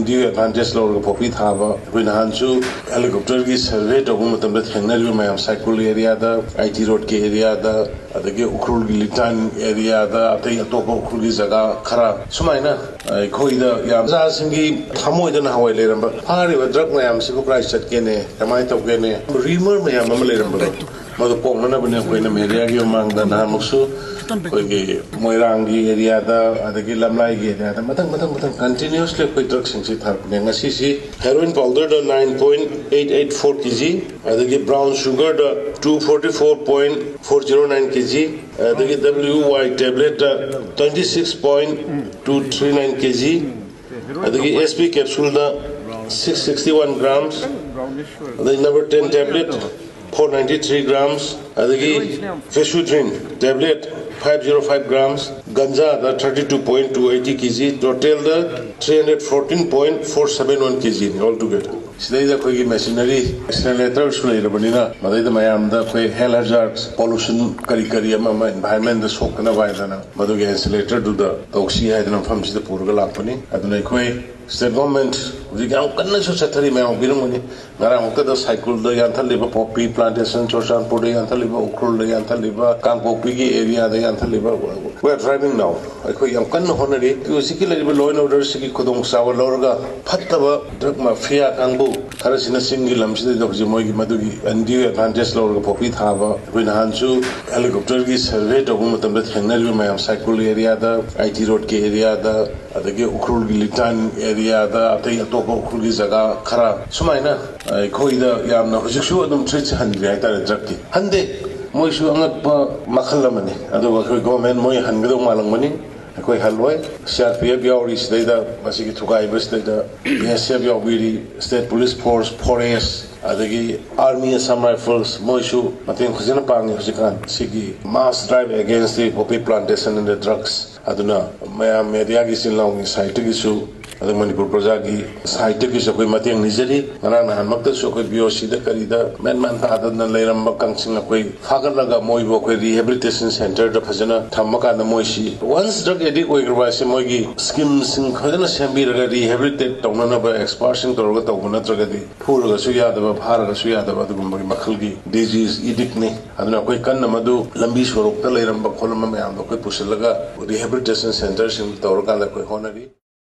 due advantage लौरगा Poppy थाबा कोई नहानसु helicopter की सर्वे तौबा मतमदा थेंगनरिबा मयाम साइकुल एरिया दा आईटी रोड के एरिया दा अदगी उखरुल की लिटान एरिया दा अतई अतोपा उखरुल की जगह खरा सुमाइना अखोइदा याम जासिंगी थमोइदना हवाई लेरंबा फारिबा ड्रग मयाम सिबु क्राइस चटकेने कमाय तौगेने रिमर मयाम अमा लेरंबा मदु पोंगनबने कोइना मेरिया की मांगदा नामुसु कोई मोइरांगी एरिया दा अदगी लमलाई की एरिया दा मतंग कंटिन्यूअसली कोई ड्रग सिंगसी थारपने ngasi हेरोइन पाउडर दा 9.884 kg अदगी ब्राउन शुगर दा 244.409 kg अदगी WY टैबलेट दा 26.239 kg अदगी SP कैप्सूल दा 661 grams अदगी नंबर 10 टैबलेट 493 grams अदगी फेसुड्रिन tablet 505 grams ganja the 32.280 kg total the 314.471 kg altogether sidai da koi machinery accelerator sule rabanina madai da mayam da koi hell hazards pollution kari ama environment da sokna vai dana madu ge accelerator du da toxi hai dana fam sida purga lakpani aduna koi state government rigam kanna so chathari mayam birumani ngara mukta da cycle da yanthaliba poppy plantation chorsan pode yanthaliba ukrul da yanthaliba kangpopi gi area da yanthaliba we are driving now akhoi yam kanna honari usiki lariba law and order sigi khudong sawa lorga phattaba drug mafia kangbu kharasina singi lamsida da hoji moi gi madugi undue advantage lorga poppy thaba koi nahansu helicopter gi survey to matam da thengnari mayam cycle area da IT road ke area da adagi ukrul gi litan area da atai atopa ukrul gi jaga khara sumaina akhoi da yamna hojiksu adum treat handri ai tare drug ki hande moi su angat pa makhalamani adu akhoi government moi hangado malangmani akhoi halwai CRPF yauri sida basi ki thugai bas da BSF yauri state police force forest adagi army assam rifles moi su mateng khojana pangi hojikan sigi mass drive against the poppy plantation and the drugs aduna maya media gi sinlaung site gi su अदे मणिपुर प्रजा की साहित्य की कोई Matang निजरी ngana nahan makta so koi BOC da kari da man ta adana leiramba kangsing na koi phagalaga moi bo koi rehabilitation center da phajana thamaka na moi si once drug addict oi grba se moi gi scheme sing khajana sembi raga rehabilitate tawna na ba expansion toroga tawna traga di phuraga su yada ba pharaga su yada ba dugum gi makhal gi disease edict ne aduna koi kan na madu lambi sorok ta leiramba kholama me am koi pusalaga rehabilitation center sing toroga la koi honari